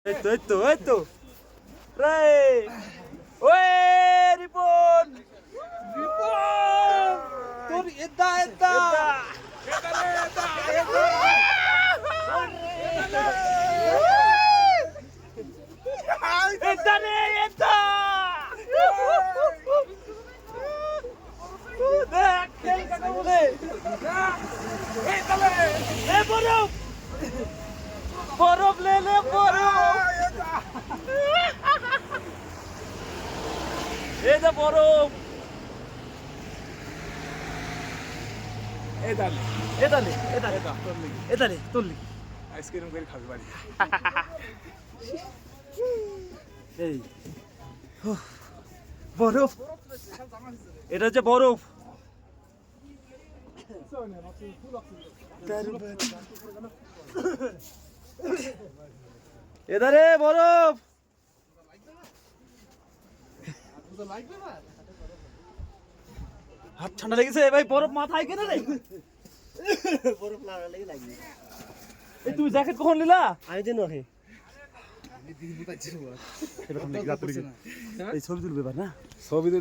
এই তো রে ওই রিপন তোর এটা দেখ খেল কাকা বলে বরফ লে এই যে বরফ এদালে তোর লিখি আইসক্রিম করে খাবি বাড়ি এই বরফ এটা হচ্ছে বরফ এদারে বরফ হাত ঠান্ডা লেগেছে ভাই বরফ মাথায় কেন রে বরফ লাগলে লাগবে এই তুই জ্যাকেট কখন নিলা আমি দিন ওকে এই ছবি তুলবে না ছবি তো